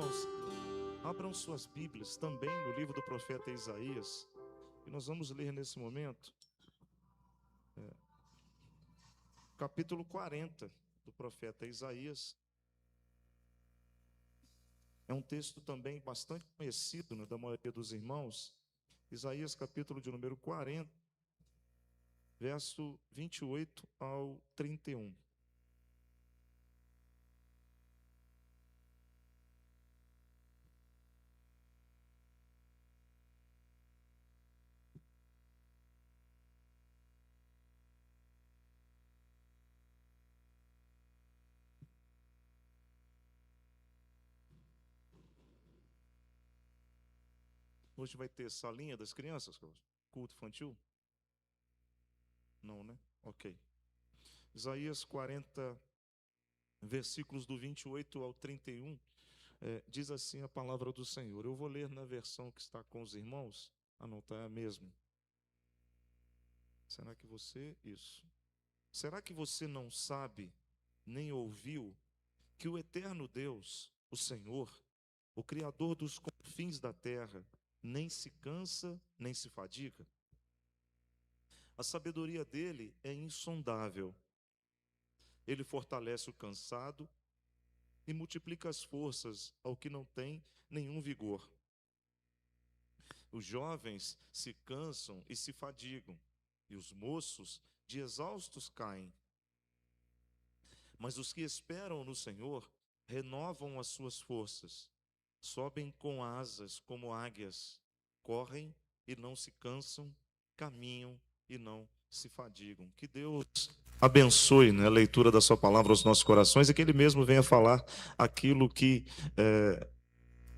Irmãos, abram suas Bíblias também no livro do profeta Isaías, e nós vamos ler nesse momento, capítulo 40 do profeta Isaías. É um texto também bastante conhecido, né, da maioria dos irmãos. Isaías, capítulo de número 40, verso 28 ao 31. Hoje vai ter salinha das crianças, culto infantil? Não, né? Ok. Isaías 40, versículos do 28 ao 31, diz assim a palavra do Senhor. Eu vou ler na versão que está com os irmãos. Ah, não, está a mesma. Será que você... Isso. Será que você não sabe, nem ouviu, que o eterno Deus, o Senhor, o Criador dos confins da terra, nem se cansa, nem se fadiga? A sabedoria dele é insondável. Ele fortalece o cansado e multiplica as forças ao que não tem nenhum vigor. Os jovens se cansam e se fadigam, e os moços de exaustos caem. Mas os que esperam no Senhor renovam as suas forças, sobem com asas como águias, correm e não se cansam, caminham e não se fadigam. Que Deus abençoe, né, a leitura da sua palavra aos nossos corações e que Ele mesmo venha falar aquilo que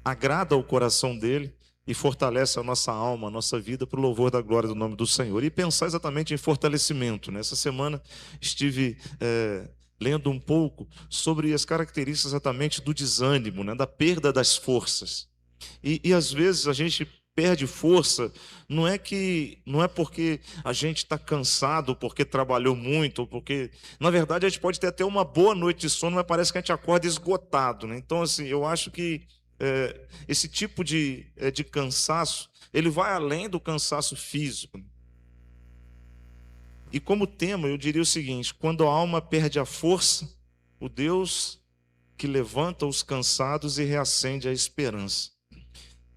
agrada ao coração dEle e fortalece a nossa alma, a nossa vida para o louvor da glória do nome do Senhor. E pensar exatamente em fortalecimento. Nessa semana estive lendo um pouco sobre as características exatamente do desânimo, né, da perda das forças. E às vezes a gente perde força, não é porque a gente está cansado, porque trabalhou muito, ou porque, na verdade, a gente pode ter até uma boa noite de sono, mas parece que a gente acorda esgotado, né? Então, assim, eu acho que esse tipo de cansaço, ele vai além do cansaço físico. E como tema, eu diria o seguinte: quando a alma perde a força, o Deus que levanta os cansados e reacende a esperança.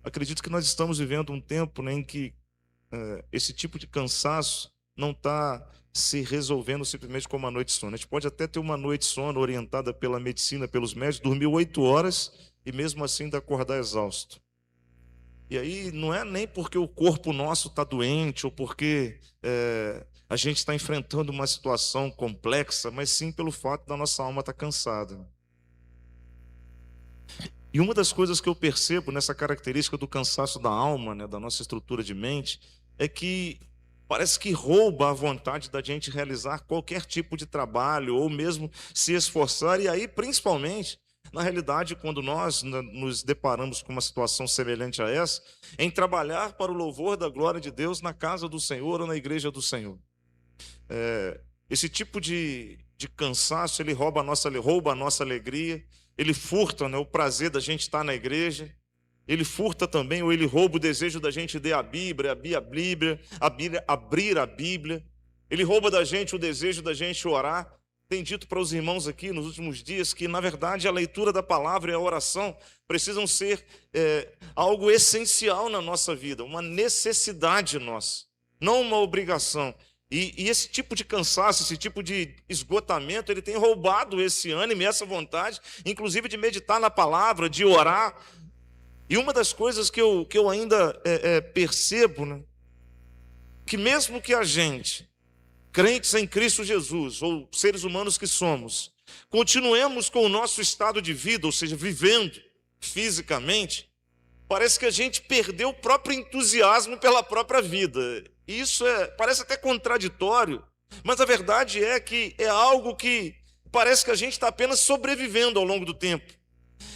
Acredito que nós estamos vivendo um tempo, né, em que esse tipo de cansaço não está se resolvendo simplesmente com uma noite de sono. A gente pode até ter uma noite de sono orientada pela medicina, pelos médicos, dormir 8 horas e mesmo assim ainda acordar exausto. E aí não é nem porque o corpo nosso está doente ou porque a gente está enfrentando uma situação complexa, mas sim pelo fato da nossa alma estar cansada. E uma das coisas que eu percebo nessa característica do cansaço da alma, né, da nossa estrutura de mente, é que parece que rouba a vontade da gente realizar qualquer tipo de trabalho ou mesmo se esforçar. E aí, principalmente, na realidade, quando nós nos deparamos com uma situação semelhante a essa, em trabalhar para o louvor da glória de Deus na casa do Senhor ou na igreja do Senhor. Esse tipo de cansaço, ele rouba a nossa alegria, ele furta, né, o prazer da gente estar na igreja, ele furta também, ou ele rouba o desejo da gente ler a Bíblia, abrir a Bíblia, ele rouba da gente o desejo da gente orar. Tem dito para os irmãos aqui nos últimos dias que, na verdade, a leitura da palavra e a oração precisam ser algo essencial na nossa vida, uma necessidade nossa, não uma obrigação. E esse tipo de cansaço, esse tipo de esgotamento, ele tem roubado esse ânimo e essa vontade, inclusive de meditar na palavra, de orar. E uma das coisas que eu ainda percebo, né, que mesmo que a gente, crentes em Cristo Jesus, ou seres humanos que somos, continuemos com o nosso estado de vida, ou seja, vivendo fisicamente, parece que a gente perdeu o próprio entusiasmo pela própria vida. E isso parece até contraditório, mas a verdade é que é algo que parece que a gente está apenas sobrevivendo ao longo do tempo.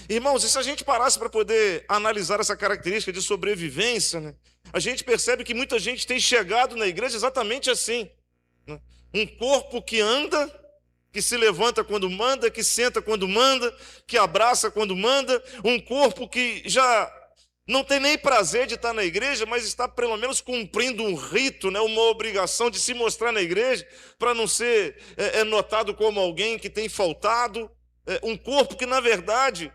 Irmãos, e se a gente parasse para poder analisar essa característica de sobrevivência, né, a gente percebe que muita gente tem chegado na igreja exatamente assim, né? Um corpo que anda, que se levanta quando manda, que senta quando manda, que abraça quando manda, um corpo que já não tem nem prazer de estar na igreja, mas está pelo menos cumprindo um rito, né, uma obrigação de se mostrar na igreja, para não ser notado como alguém que tem faltado, um corpo que, na verdade,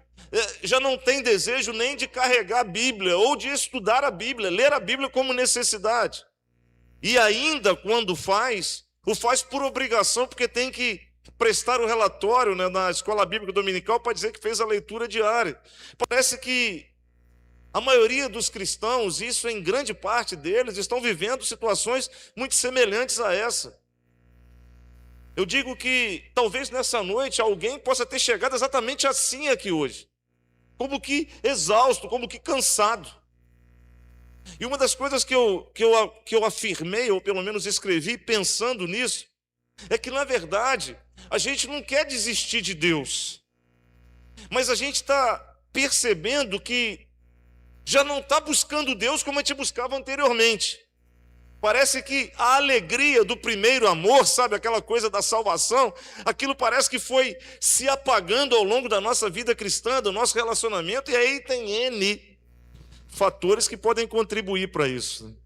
já não tem desejo nem de carregar a Bíblia, ou de estudar a Bíblia, ler a Bíblia como necessidade. E ainda, quando o faz por obrigação, porque tem que prestar o relatório, né, na escola bíblica dominical para dizer que fez a leitura diária. Parece que a maioria dos cristãos, isso em grande parte deles, estão vivendo situações muito semelhantes a essa. Eu digo que talvez nessa noite alguém possa ter chegado exatamente assim aqui hoje, como que exausto, como que cansado. E uma das coisas que eu afirmei, ou pelo menos escrevi pensando nisso, é que, na verdade, a gente não quer desistir de Deus, mas a gente está percebendo que já não está buscando Deus como a gente buscava anteriormente. Parece que a alegria do primeiro amor, sabe, aquela coisa da salvação, aquilo parece que foi se apagando ao longo da nossa vida cristã, do nosso relacionamento, e aí tem N fatores que podem contribuir para isso.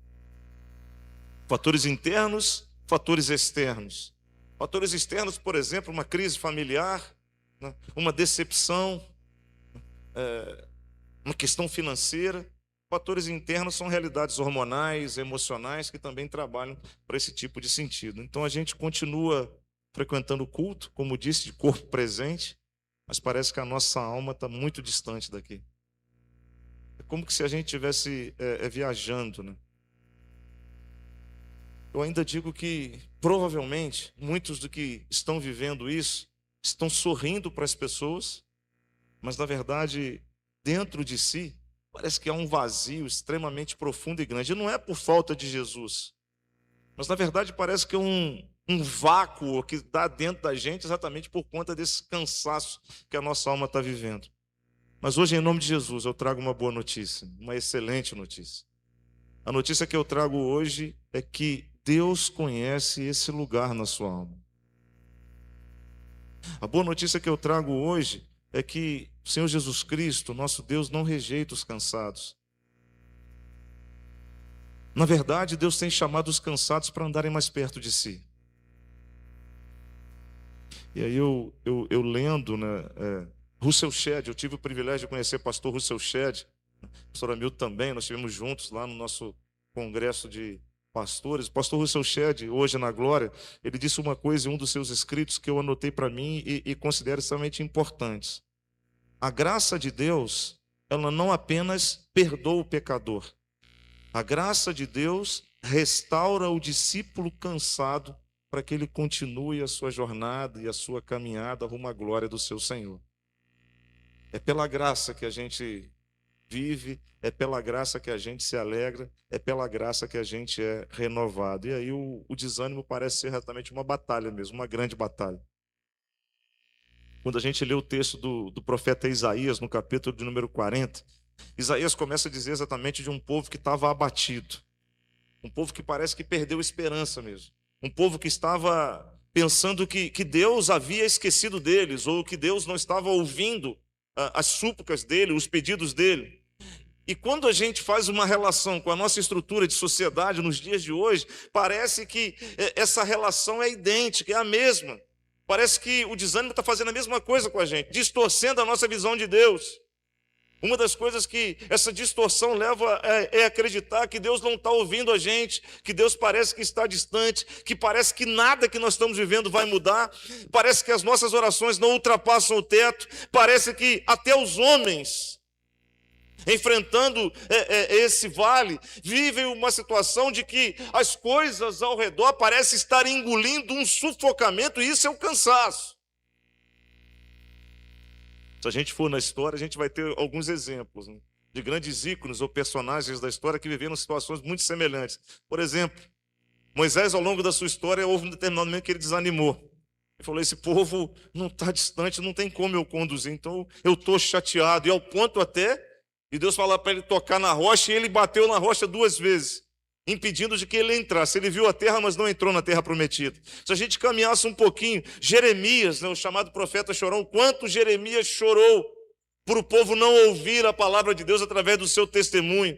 Fatores internos, fatores externos. Fatores externos, por exemplo, uma crise familiar, né, uma decepção, uma questão financeira. Fatores internos são realidades hormonais, emocionais, que também trabalham para esse tipo de sentido. Então a gente continua frequentando o culto, como disse, de corpo presente, mas parece que a nossa alma está muito distante daqui. É como se a gente estivesse viajando, né? Eu ainda digo que, provavelmente, muitos do que estão vivendo isso, estão sorrindo para as pessoas, mas, na verdade, dentro de si, parece que há um vazio extremamente profundo e grande. E não é por falta de Jesus, mas, na verdade, parece que é um vácuo que está dentro da gente exatamente por conta desse cansaço que a nossa alma está vivendo. Mas hoje, em nome de Jesus, eu trago uma boa notícia, uma excelente notícia. A notícia que eu trago hoje é que Deus conhece esse lugar na sua alma. A boa notícia que eu trago hoje é que o Senhor Jesus Cristo, nosso Deus, não rejeita os cansados. Na verdade, Deus tem chamado os cansados para andarem mais perto de si. E aí eu lendo, né, Russell Shedd, eu tive o privilégio de conhecer o pastor Russell Shedd, pastor Hamilton também, nós estivemos juntos lá no nosso congresso de pastores. O pastor Russell Shedd, hoje na Glória, ele disse uma coisa em um dos seus escritos que eu anotei para mim e considero extremamente importantes. A graça de Deus, ela não apenas perdoa o pecador. A graça de Deus restaura o discípulo cansado para que ele continue a sua jornada e a sua caminhada rumo à glória do seu Senhor. É pela graça que a gente vive, é pela graça que a gente se alegra, é pela graça que a gente é renovado. E aí o desânimo parece ser exatamente uma batalha mesmo, uma grande batalha. Quando a gente lê o texto do profeta Isaías, no capítulo de número 40, Isaías começa a dizer exatamente de um povo que estava abatido, um povo que parece que perdeu esperança mesmo, um povo que estava pensando que Deus havia esquecido deles, ou que Deus não estava ouvindo as súplicas dele, os pedidos dele. E quando a gente faz uma relação com a nossa estrutura de sociedade nos dias de hoje, parece que essa relação é idêntica, é a mesma. Parece que o desânimo está fazendo a mesma coisa com a gente, distorcendo a nossa visão de Deus. Uma das coisas que essa distorção leva é acreditar que Deus não está ouvindo a gente, que Deus parece que está distante, que parece que nada que nós estamos vivendo vai mudar, parece que as nossas orações não ultrapassam o teto, parece que até os homens, enfrentando esse vale, vivem uma situação de que as coisas ao redor parecem estar engolindo um sufocamento, e isso é o cansaço. Se a gente for na história, a gente vai ter alguns exemplos, né, de grandes ícones ou personagens da história que viveram situações muito semelhantes. Por exemplo, Moisés, ao longo da sua história, houve um determinado momento que ele desanimou. Ele falou, esse povo não está distante, não tem como eu conduzir, então eu estou chateado. E ao ponto até de Deus falar para ele tocar na rocha, e ele bateu na rocha 2 vezes. impedindo de que ele entrasse. Ele viu a terra, mas não entrou na terra prometida. Se a gente caminhasse um pouquinho, Jeremias, o chamado profeta chorão, quanto Jeremias chorou por o povo não ouvir a palavra de Deus através do seu testemunho.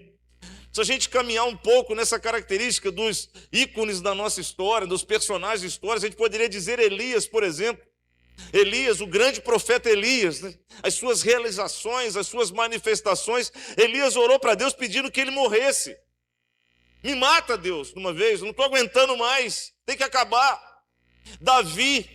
Se a gente caminhar um pouco nessa característica dos ícones da nossa história, dos personagens históricos, a gente poderia dizer Elias, por exemplo. Elias, o grande profeta Elias, né? As suas realizações, as suas manifestações, Elias orou para Deus pedindo que ele morresse. Me mata, Deus, de uma vez, não estou aguentando mais, tem que acabar. Davi,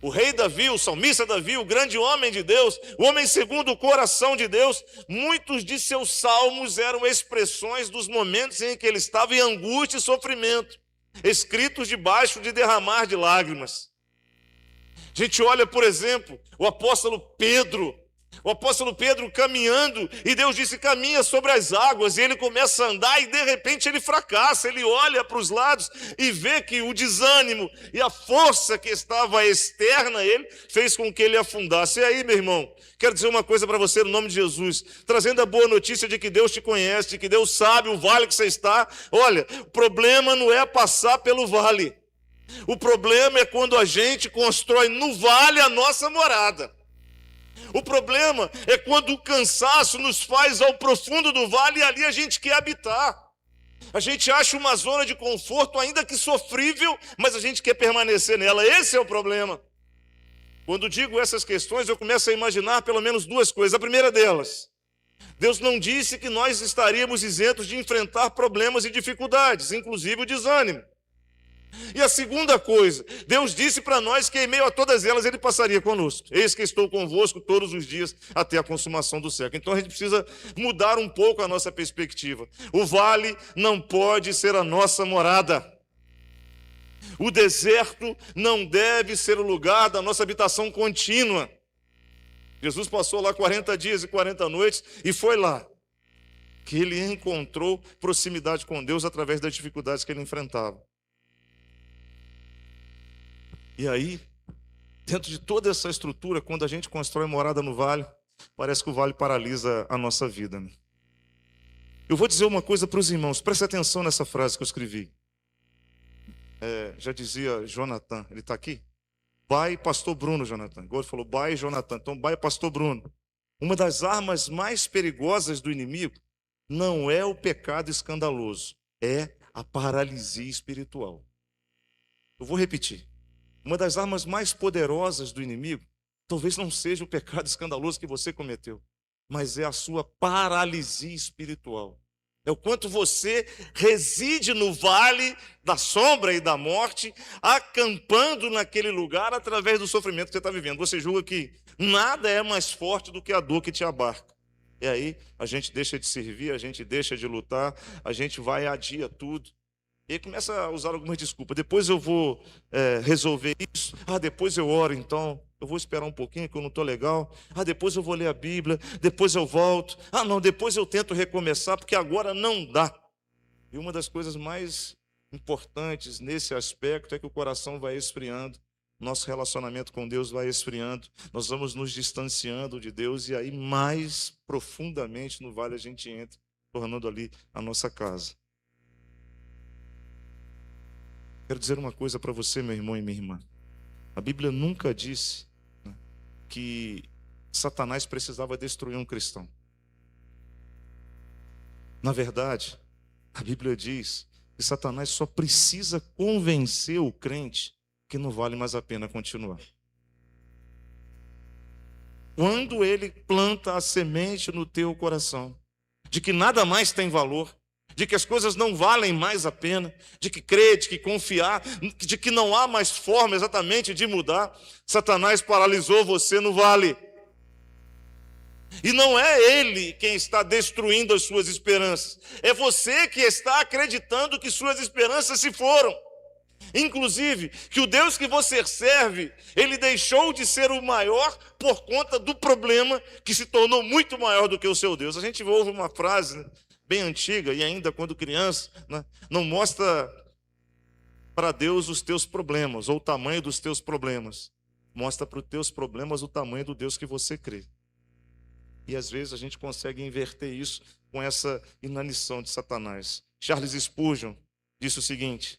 o rei Davi, o salmista Davi, o grande homem de Deus, o homem segundo o coração de Deus, muitos de seus salmos eram expressões dos momentos em que ele estava em angústia e sofrimento, escritos debaixo de derramar de lágrimas. A gente olha, por exemplo, o apóstolo Pedro caminhando, e Deus disse, caminha sobre as águas, e ele começa a andar, e de repente ele fracassa, ele olha para os lados, e vê que o desânimo, e a força que estava externa a ele, fez com que ele afundasse. E aí, meu irmão, quero dizer uma coisa para você no nome de Jesus, trazendo a boa notícia de que Deus te conhece, de que Deus sabe o vale que você está. Olha, o problema não é passar pelo vale, o problema é quando a gente constrói no vale a nossa morada. O problema é quando o cansaço nos faz ao profundo do vale e ali a gente quer habitar. A gente acha uma zona de conforto, ainda que sofrível, mas a gente quer permanecer nela. Esse é o problema. Quando digo essas questões, eu começo a imaginar pelo menos duas coisas. A primeira delas, Deus não disse que nós estaríamos isentos de enfrentar problemas e dificuldades, inclusive o desânimo. E a segunda coisa, Deus disse para nós que em meio a todas elas Ele passaria conosco. Eis que estou convosco todos os dias até a consumação do século. Então a gente precisa mudar um pouco a nossa perspectiva. O vale não pode ser a nossa morada. O deserto não deve ser o lugar da nossa habitação contínua. Jesus passou lá 40 dias e 40 noites e foi lá que ele encontrou proximidade com Deus através das dificuldades que ele enfrentava. E aí, dentro de toda essa estrutura, quando a gente constrói morada no vale, parece que o vale paralisa a nossa vida, né? Eu vou dizer uma coisa para os irmãos, preste atenção nessa frase que eu escrevi. Já dizia Jonathan, ele está aqui? Vai, pastor Bruno, Jonathan. Agora ele falou, vai, Jonathan. Então, vai, pastor Bruno. Uma das armas mais perigosas do inimigo não é o pecado escandaloso, é a paralisia espiritual. Eu vou repetir. Uma das armas mais poderosas do inimigo, talvez não seja o pecado escandaloso que você cometeu, mas é a sua paralisia espiritual. É o quanto você reside no vale da sombra e da morte, acampando naquele lugar através do sofrimento que você está vivendo. Você julga que nada é mais forte do que a dor que te abarca. E aí a gente deixa de servir, a gente deixa de lutar, a gente vai e adia tudo. E aí começa a usar algumas desculpas. Depois eu vou resolver isso. Depois eu oro, então. Eu vou esperar um pouquinho que eu não estou legal. Depois eu vou ler a Bíblia. Depois eu volto. Não, depois eu tento recomeçar, porque agora não dá. E uma das coisas mais importantes nesse aspecto é que o coração vai esfriando. Nosso relacionamento com Deus vai esfriando. Nós vamos nos distanciando de Deus. E aí mais profundamente no vale a gente entra, tornando ali a nossa casa. Quero dizer uma coisa para você, meu irmão e minha irmã. A Bíblia nunca disse, né, que Satanás precisava destruir um cristão. Na verdade, a Bíblia diz que Satanás só precisa convencer o crente que não vale mais a pena continuar. Quando ele planta a semente no teu coração de que nada mais tem valor, de que as coisas não valem mais a pena, de que crer, de que confiar, de que não há mais forma exatamente de mudar, Satanás paralisou você no vale. E não é ele quem está destruindo as suas esperanças, é você que está acreditando que suas esperanças se foram. Inclusive, que o Deus que você serve, ele deixou de ser o maior por conta do problema que se tornou muito maior do que o seu Deus. A gente ouve uma frase, né, bem antiga, e ainda quando criança, né, não mostra para Deus os teus problemas, ou o tamanho dos teus problemas. Mostra para os teus problemas o tamanho do Deus que você crê. E às vezes a gente consegue inverter isso com essa inanição de Satanás. Charles Spurgeon disse o seguinte: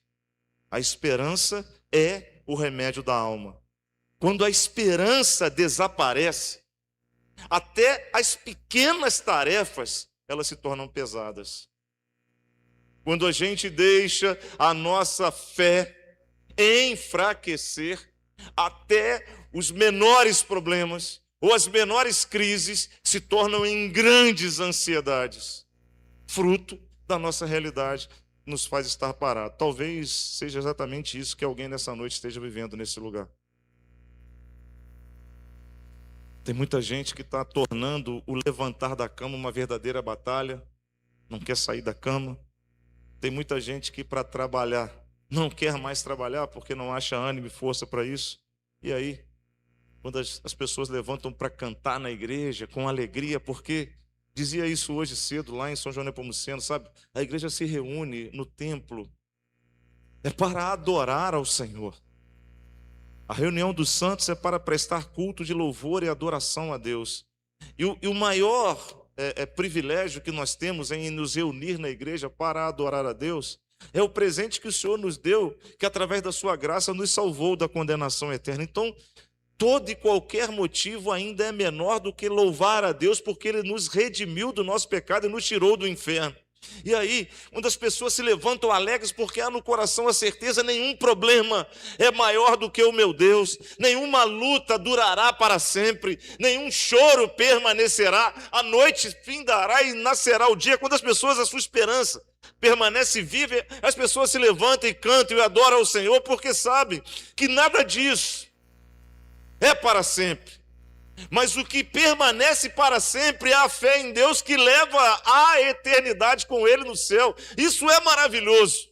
a esperança é o remédio da alma. Quando a esperança desaparece, até as pequenas tarefas, elas se tornam pesadas. Quando a gente deixa a nossa fé enfraquecer, até os menores problemas ou as menores crises se tornam em grandes ansiedades. Fruto da nossa realidade nos faz estar parado. Talvez seja exatamente isso que alguém nessa noite esteja vivendo nesse lugar. Tem muita gente que está tornando o levantar da cama uma verdadeira batalha, não quer sair da cama. Tem muita gente que para trabalhar não quer mais trabalhar porque não acha ânimo e força para isso. E aí, quando as pessoas levantam para cantar na igreja com alegria, porque dizia isso hoje cedo lá em São João Nepomuceno, sabe? A igreja se reúne no templo, é para adorar ao Senhor. A reunião dos santos é para prestar culto de louvor e adoração a Deus. E o maior privilégio que nós temos em nos reunir na igreja para adorar a Deus é o presente que o Senhor nos deu, que através da sua graça nos salvou da condenação eterna. Então, todo e qualquer motivo ainda é menor do que louvar a Deus, porque Ele nos redimiu do nosso pecado e nos tirou do inferno. E aí, quando as pessoas se levantam alegres porque há no coração a certeza, nenhum problema é maior do que o meu Deus, nenhuma luta durará para sempre, nenhum choro permanecerá, a noite findará e nascerá o dia. Quando as pessoas, a sua esperança permanece viva, as pessoas se levantam e cantam e adoram ao Senhor, porque sabem que nada disso é para sempre. Mas o que permanece para sempre é a fé em Deus que leva à eternidade com Ele no céu. Isso é maravilhoso.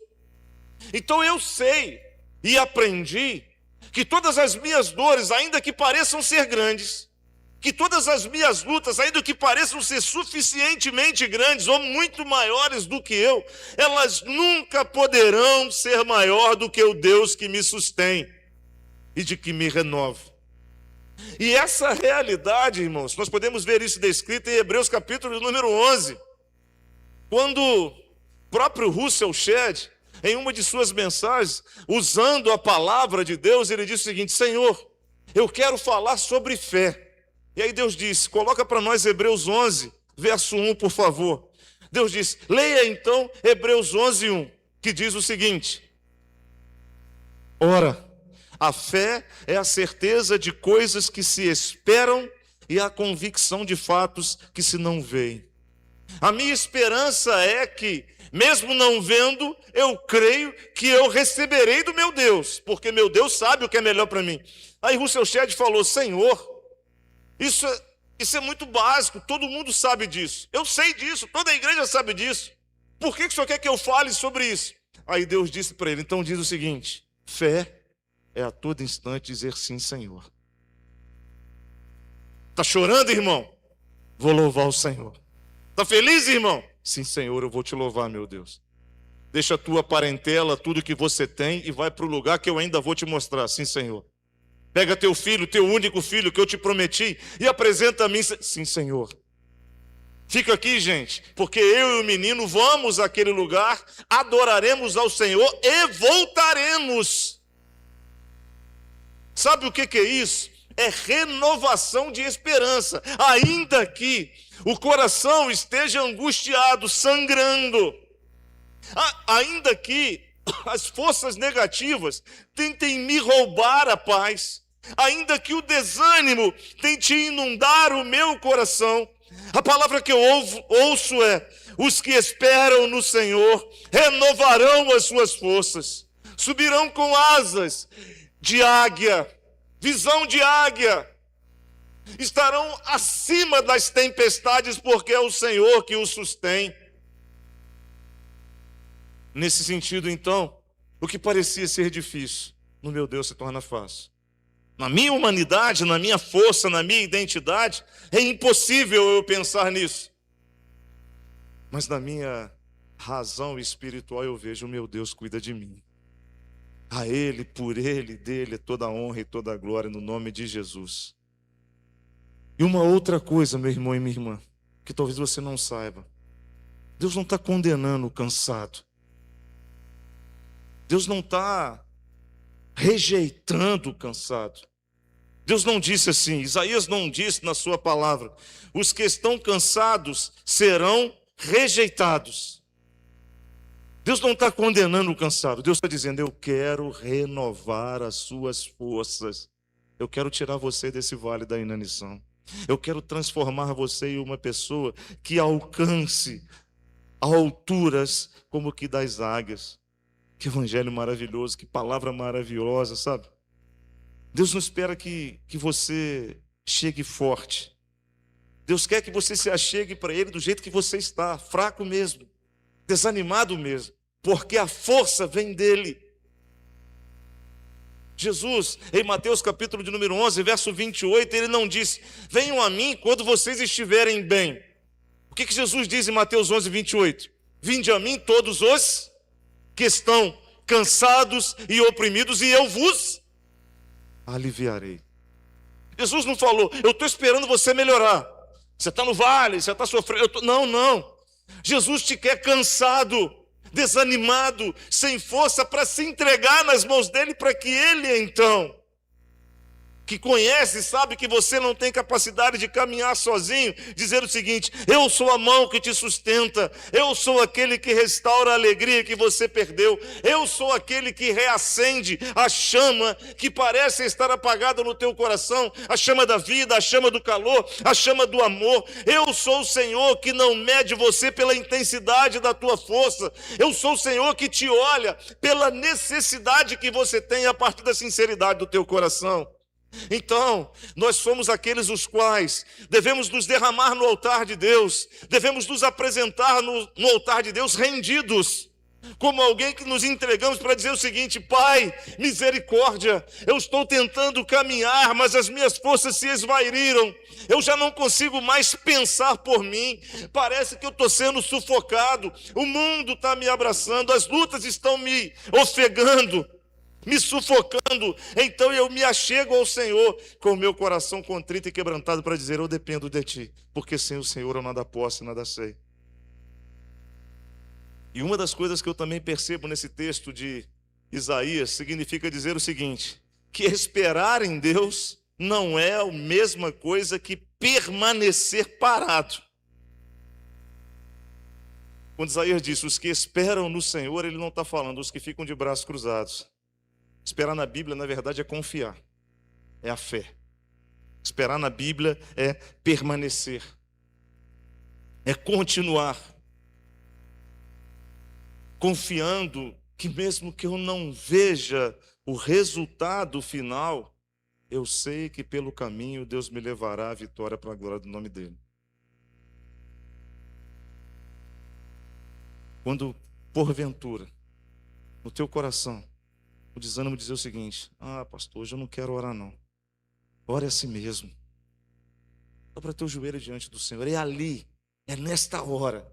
Então eu sei e aprendi que todas as minhas dores, ainda que pareçam ser grandes, que todas as minhas lutas, ainda que pareçam ser suficientemente grandes ou muito maiores do que eu, elas nunca poderão ser maior do que o Deus que me sustém e de que me renova. E essa realidade, irmãos, nós podemos ver isso descrito em Hebreus capítulo número 11, quando o próprio Russell Shedd, em uma de suas mensagens, usando a palavra de Deus, ele disse o seguinte: Senhor, eu quero falar sobre fé. E aí Deus disse, coloca para nós Hebreus 11, verso 1, por favor. Deus disse, leia então Hebreus 11, 1, que diz o seguinte: ora, a fé é a certeza de coisas que se esperam e a convicção de fatos que se não veem. A minha esperança é que, mesmo não vendo, eu creio que eu receberei do meu Deus, porque meu Deus sabe o que é melhor para mim. Aí Russell Shedd falou, Senhor, isso é muito básico, todo mundo sabe disso. Eu sei disso, toda a igreja sabe disso. Por que o Senhor quer que eu fale sobre isso? Aí Deus disse para ele, então diz o seguinte: fé é a todo instante dizer sim, Senhor. Está chorando, irmão? Vou louvar o Senhor. Está feliz, irmão? Sim, Senhor, eu vou te louvar, meu Deus. Deixa a tua parentela, tudo que você tem, e vai para o lugar que eu ainda vou te mostrar. Sim, Senhor. Pega teu filho, teu único filho que eu te prometi, e apresenta a mim. Sim, Senhor. Fica aqui, gente, porque eu e o menino vamos àquele lugar, adoraremos ao Senhor e voltaremos. Sabe o que é isso? É renovação de esperança. Ainda que o coração esteja angustiado, sangrando, ainda que as forças negativas tentem me roubar a paz, ainda que o desânimo tente inundar o meu coração, a palavra que eu ouço é: os que esperam no Senhor renovarão as suas forças, subirão com asas de águia, visão de águia, estarão acima das tempestades, porque é o Senhor que os sustém. Nesse sentido, então, o que parecia ser difícil, no meu Deus se torna fácil. Na minha humanidade, na minha força, na minha identidade, é impossível eu pensar nisso. Mas na minha razão espiritual eu vejo, o meu Deus cuida de mim. A Ele, por Ele, dele é toda a honra e toda a glória no nome de Jesus. E uma outra coisa, meu irmão e minha irmã, que talvez você não saiba. Deus não está condenando o cansado. Deus não está rejeitando o cansado. Deus não disse assim, Isaías não disse na sua palavra: os que estão cansados serão rejeitados. Deus não está condenando o cansado. Deus está dizendo: eu quero renovar as suas forças. Eu quero tirar você desse vale da inanição. Eu quero transformar você em uma pessoa que alcance alturas como que das águias. Que evangelho maravilhoso, que palavra maravilhosa, sabe? Deus não espera que você chegue forte. Deus quer que você se achegue para Ele do jeito que você está, fraco mesmo, desanimado mesmo, porque a força vem dEle. Jesus, em Mateus capítulo de número 11, verso 28, Ele não disse: venham a mim quando vocês estiverem bem. O que Jesus diz em Mateus 11, 28? Vinde a mim todos os que estão cansados e oprimidos, e eu vos aliviarei. Jesus não falou: eu estou esperando você melhorar. Você está no vale, você está sofrendo. Não. Jesus te quer cansado, desanimado, sem força, para se entregar nas mãos dele, para que ele então, que conhece e sabe que você não tem capacidade de caminhar sozinho, dizer o seguinte: eu sou a mão que te sustenta, eu sou aquele que restaura a alegria que você perdeu, eu sou aquele que reacende a chama que parece estar apagada no teu coração, a chama da vida, a chama do calor, a chama do amor. Eu sou o Senhor que não mede você pela intensidade da tua força, eu sou o Senhor que te olha pela necessidade que você tem a partir da sinceridade do teu coração. Então, nós somos aqueles os quais devemos nos derramar no altar de Deus, devemos nos apresentar no altar de Deus rendidos, como alguém que nos entregamos para dizer o seguinte: Pai, misericórdia, eu estou tentando caminhar, mas as minhas forças se esvaíram, eu já não consigo mais pensar por mim, parece que eu estou sendo sufocado, o mundo está me abraçando, as lutas estão me ofegando, me sufocando. Então eu me achego ao Senhor com o meu coração contrito e quebrantado para dizer: eu dependo de Ti, porque sem o Senhor eu nada posso e nada sei. E uma das coisas que eu também percebo nesse texto de Isaías significa dizer o seguinte: que esperar em Deus não é a mesma coisa que permanecer parado. Quando Isaías diz os que esperam no Senhor, ele não está falando os que ficam de braços cruzados. Esperar na Bíblia, na verdade, é confiar, é a fé. Esperar na Bíblia é permanecer, é continuar, confiando que mesmo que eu não veja o resultado final, eu sei que pelo caminho Deus me levará à vitória para a glória do nome dEle. Quando, porventura, no teu coração, o desânimo dizer o seguinte: ah, pastor, hoje eu não quero orar não. Ore a si mesmo. Dobra teu joelho diante do Senhor. É ali, é nesta hora.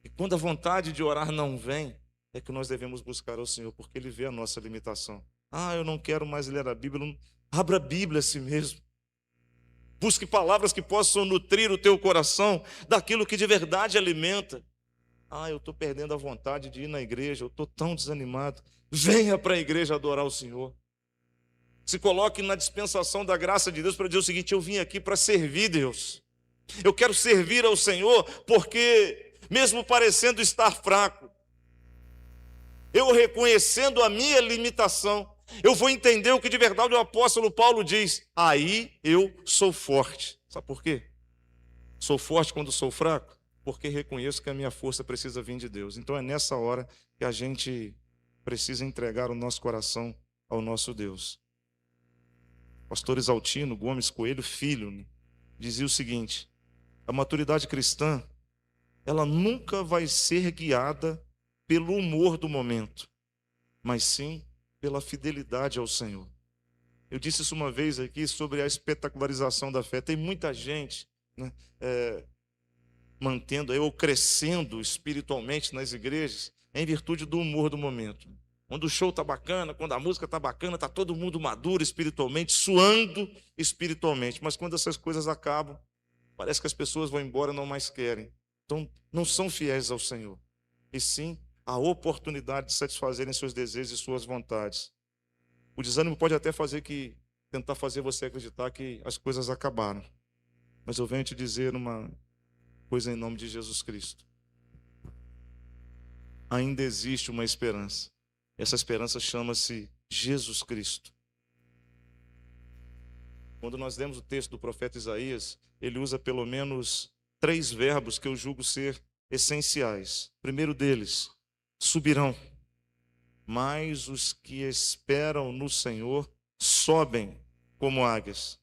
E quando a vontade de orar não vem, é que nós devemos buscar ao Senhor, porque Ele vê a nossa limitação. Ah, eu não quero mais ler a Bíblia. Não... Abra a Bíblia a si mesmo. Busque palavras que possam nutrir o teu coração daquilo que de verdade alimenta. Ah, eu estou perdendo a vontade de ir na igreja, eu estou tão desanimado. Venha para a igreja adorar o Senhor. Se coloque na dispensação da graça de Deus para dizer o seguinte: eu vim aqui para servir Deus. Eu quero servir ao Senhor porque, mesmo parecendo estar fraco, eu reconhecendo a minha limitação, eu vou entender o que de verdade o apóstolo Paulo diz: aí eu sou forte. Sabe por quê? Sou forte quando sou fraco? Porque reconheço que a minha força precisa vir de Deus. Então é nessa hora que a gente precisa entregar o nosso coração ao nosso Deus. Pastor Exaltino Gomes Coelho Filho dizia o seguinte: a maturidade cristã, ela nunca vai ser guiada pelo humor do momento, mas sim pela fidelidade ao Senhor. Eu disse isso uma vez aqui sobre a espetacularização da fé. Tem muita gente, né, mantendo ou crescendo espiritualmente nas igrejas em virtude do humor do momento. Quando o show está bacana, quando a música está bacana, está todo mundo maduro espiritualmente, suando espiritualmente. Mas quando essas coisas acabam, parece que as pessoas vão embora e não mais querem. Então, não são fiéis ao Senhor, e sim a oportunidade de satisfazerem seus desejos e suas vontades. O desânimo pode até tentar fazer você acreditar que as coisas acabaram. Mas eu venho te dizer uma coisa em nome de Jesus Cristo. Ainda existe uma esperança. Essa esperança chama-se Jesus Cristo. Quando nós lemos o texto do profeta Isaías, ele usa pelo menos 3 verbos que eu julgo ser essenciais. O primeiro deles, subirão. Mas os que esperam no Senhor sobem como águias.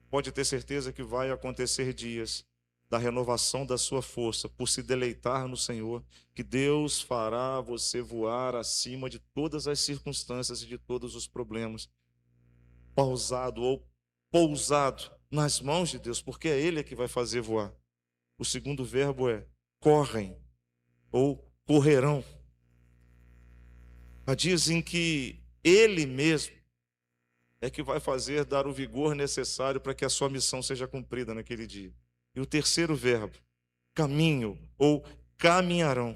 Pode ter certeza que vai acontecer dias da renovação da sua força, por se deleitar no Senhor, que Deus fará você voar acima de todas as circunstâncias e de todos os problemas. Pausado ou pousado nas mãos de Deus, porque é Ele que vai fazer voar. O segundo verbo é correm ou correrão. Há dias em que Ele mesmo é que vai fazer dar o vigor necessário para que a sua missão seja cumprida naquele dia. E o terceiro verbo, caminho ou caminharão.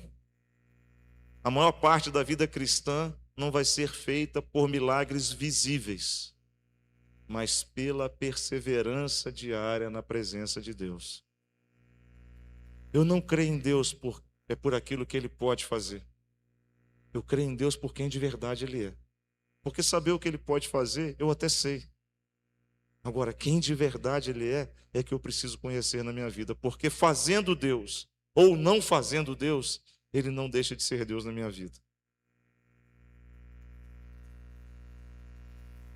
A maior parte da vida cristã não vai ser feita por milagres visíveis, mas pela perseverança diária na presença de Deus. Eu não creio em Deus por aquilo que Ele pode fazer. Eu creio em Deus por quem de verdade Ele é. Porque saber o que Ele pode fazer, eu até sei. Agora, quem de verdade Ele é que eu preciso conhecer na minha vida. Porque fazendo Deus ou não fazendo Deus, Ele não deixa de ser Deus na minha vida.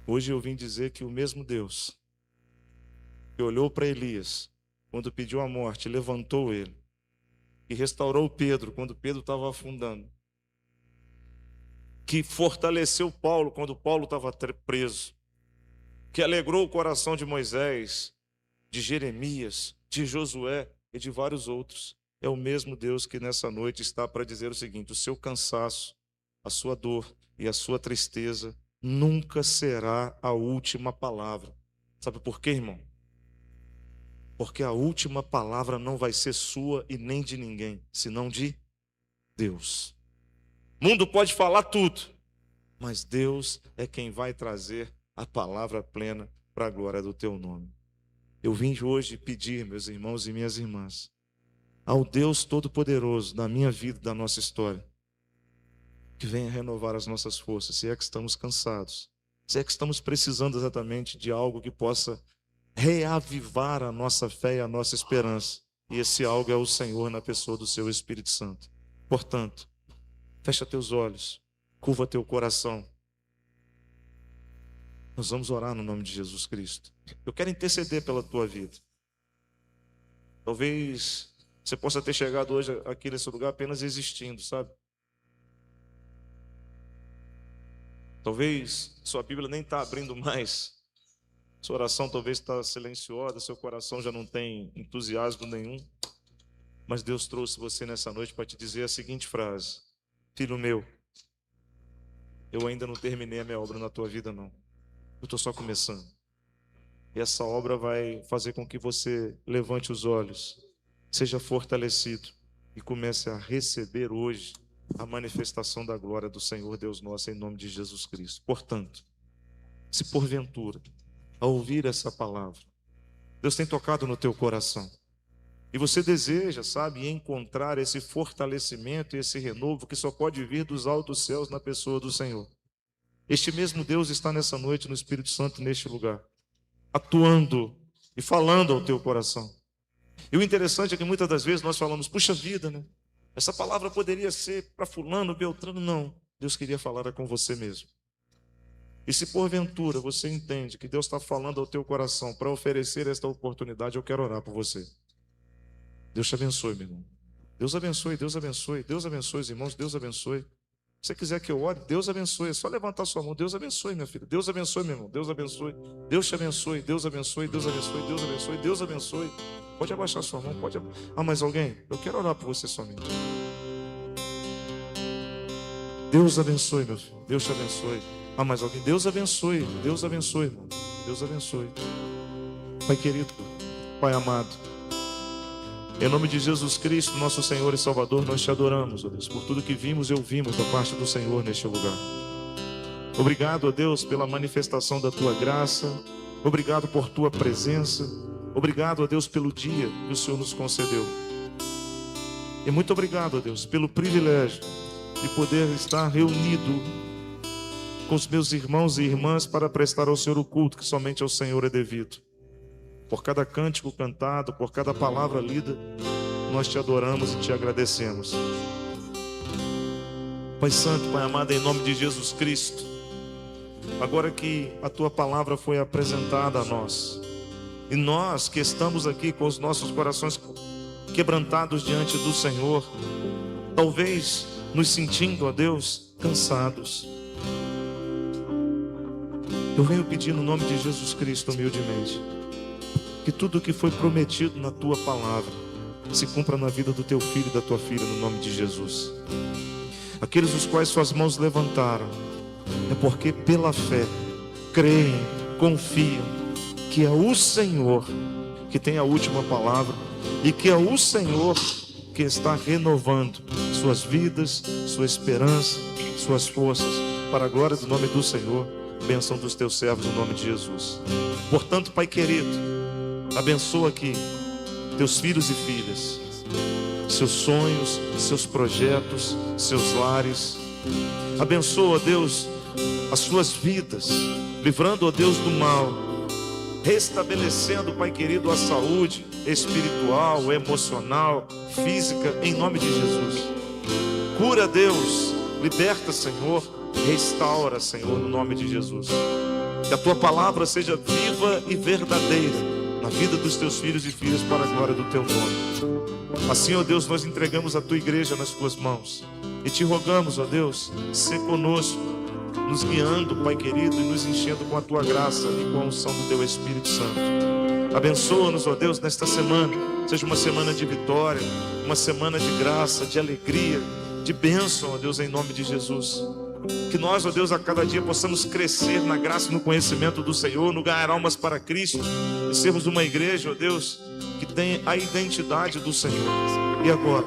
Hoje eu vim dizer que o mesmo Deus que olhou para Elias quando pediu a morte, levantou ele, que restaurou Pedro quando Pedro estava afundando, que fortaleceu Paulo quando Paulo estava preso, que alegrou o coração de Moisés, de Jeremias, de Josué e de vários outros. É o mesmo Deus que nessa noite está para dizer o seguinte: o seu cansaço, a sua dor e a sua tristeza nunca será a última palavra. Sabe por quê, irmão? Porque a última palavra não vai ser sua e nem de ninguém, senão de Deus. O mundo pode falar tudo, mas Deus é quem vai trazer a palavra plena para a glória do teu nome. Eu vim hoje pedir, meus irmãos e minhas irmãs, ao Deus Todo-Poderoso da minha vida, da nossa história, que venha renovar as nossas forças, se é que estamos cansados, se é que estamos precisando exatamente de algo que possa reavivar a nossa fé e a nossa esperança. E esse algo é o Senhor na pessoa do seu Espírito Santo. Portanto, fecha teus olhos, curva teu coração. Nós vamos orar no nome de Jesus Cristo. Eu quero interceder pela tua vida. Talvez você possa ter chegado hoje aqui nesse lugar apenas existindo, sabe? Talvez sua Bíblia nem está abrindo mais. Sua oração talvez está silenciosa, seu coração já não tem entusiasmo nenhum. Mas Deus trouxe você nessa noite para te dizer a seguinte frase: filho meu, eu ainda não terminei a minha obra na tua vida, não. Eu estou só começando. E essa obra vai fazer com que você levante os olhos, seja fortalecido e comece a receber hoje a manifestação da glória do Senhor Deus nosso, em nome de Jesus Cristo. Portanto, se porventura, ao ouvir essa palavra, Deus tem tocado no teu coração, e você deseja, sabe, encontrar esse fortalecimento e esse renovo que só pode vir dos altos céus na pessoa do Senhor. Este mesmo Deus está nessa noite no Espírito Santo, neste lugar, atuando e falando ao teu coração. E o interessante é que muitas das vezes nós falamos: puxa vida, né? Essa palavra poderia ser para fulano, Beltrano. Não, Deus queria falar com você mesmo. E se porventura você entende que Deus está falando ao teu coração para oferecer esta oportunidade, eu quero orar por você. Deus te abençoe, meu irmão. Deus abençoe, Deus abençoe, Deus abençoe os irmãos, Deus abençoe. Se você quiser que eu ore, Deus abençoe. É só levantar sua mão. Deus abençoe, minha filha. Deus abençoe, meu irmão. Deus abençoe. Deus te abençoe, Deus abençoe, Deus abençoe, Deus abençoe, Deus abençoe. Pode abaixar sua mão, pode. Ah, mais alguém? Eu quero orar por você somente. Deus abençoe, meu filho. Deus te abençoe. Ah, mais alguém? Deus abençoe, irmão. Deus abençoe. Pai querido, Pai amado, Em nome de Jesus Cristo, nosso Senhor e Salvador, nós te adoramos, ó Deus, por tudo que vimos e ouvimos da parte do Senhor neste lugar. Obrigado, ó Deus, pela manifestação da tua graça. Obrigado por tua presença. Obrigado, ó Deus, pelo dia que o Senhor nos concedeu. E muito obrigado, ó Deus, pelo privilégio de poder estar reunido com os meus irmãos e irmãs para prestar ao Senhor o culto que somente ao Senhor é devido. Por cada cântico cantado, por cada palavra lida, nós te adoramos e te agradecemos. Pai Santo, Pai amado, em nome de Jesus Cristo, agora que a tua palavra foi apresentada a nós, e nós que estamos aqui com os nossos corações quebrantados diante do Senhor, talvez nos sentindo, ó Deus, cansados, eu venho pedir no nome de Jesus Cristo humildemente, que tudo o que foi prometido na tua palavra se cumpra na vida do teu filho e da tua filha, no nome de Jesus. Aqueles os quais suas mãos levantaram, é porque pela fé creem, confiam que é o Senhor que tem a última palavra e que é o Senhor que está renovando suas vidas, sua esperança, suas forças, para a glória do nome do Senhor. Bênção dos teus servos no nome de Jesus. Portanto, Pai querido, abençoa aqui teus filhos e filhas, seus sonhos, seus projetos, seus lares. Abençoa, Deus, as suas vidas, livrando, ó Deus, do mal, restabelecendo, Pai querido, a saúde espiritual, emocional, física, em nome de Jesus. Cura, Deus, liberta, Senhor, restaura, Senhor, no nome de Jesus. Que a tua palavra seja viva e verdadeira na vida dos teus filhos e filhas, para a glória do teu nome. Assim, ó Deus, nós entregamos a tua igreja nas tuas mãos e te rogamos, ó Deus, ser conosco, nos guiando, Pai querido, e nos enchendo com a tua graça e com a unção do teu Espírito Santo. Abençoa-nos, ó Deus, nesta semana, seja uma semana de vitória, uma semana de graça, de alegria, de bênção, ó Deus, em nome de Jesus. Que nós, ó Deus, a cada dia possamos crescer na graça e no conhecimento do Senhor, no ganhar almas para Cristo e sermos uma igreja, ó Deus, que tem a identidade do Senhor. E agora,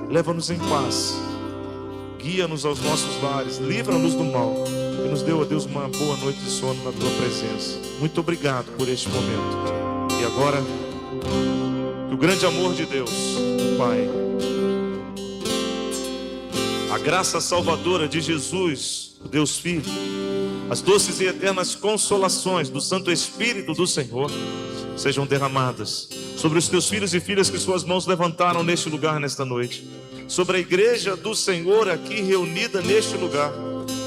leva-nos em paz, guia-nos aos nossos lares, livra-nos do mal e nos dê, ó Deus, uma boa noite de sono na tua presença. Muito obrigado por este momento. E agora, que o grande amor de Deus, o Pai, a graça salvadora de Jesus, o Deus Filho, as doces e eternas consolações do Santo Espírito do Senhor sejam derramadas sobre os teus filhos e filhas que suas mãos levantaram neste lugar nesta noite, sobre a igreja do Senhor aqui reunida neste lugar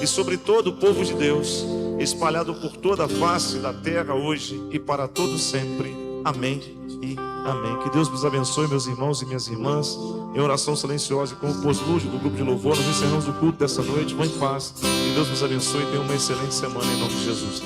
e sobre todo o povo de Deus espalhado por toda a face da terra hoje e para todo sempre. Amém e amém. Que Deus nos abençoe, meus irmãos e minhas irmãs. Em oração silenciosa com o pós-lúdio do grupo de louvor, nós encerramos o culto dessa noite. Vão em paz. Que Deus nos abençoe e tenha uma excelente semana em nome de Jesus.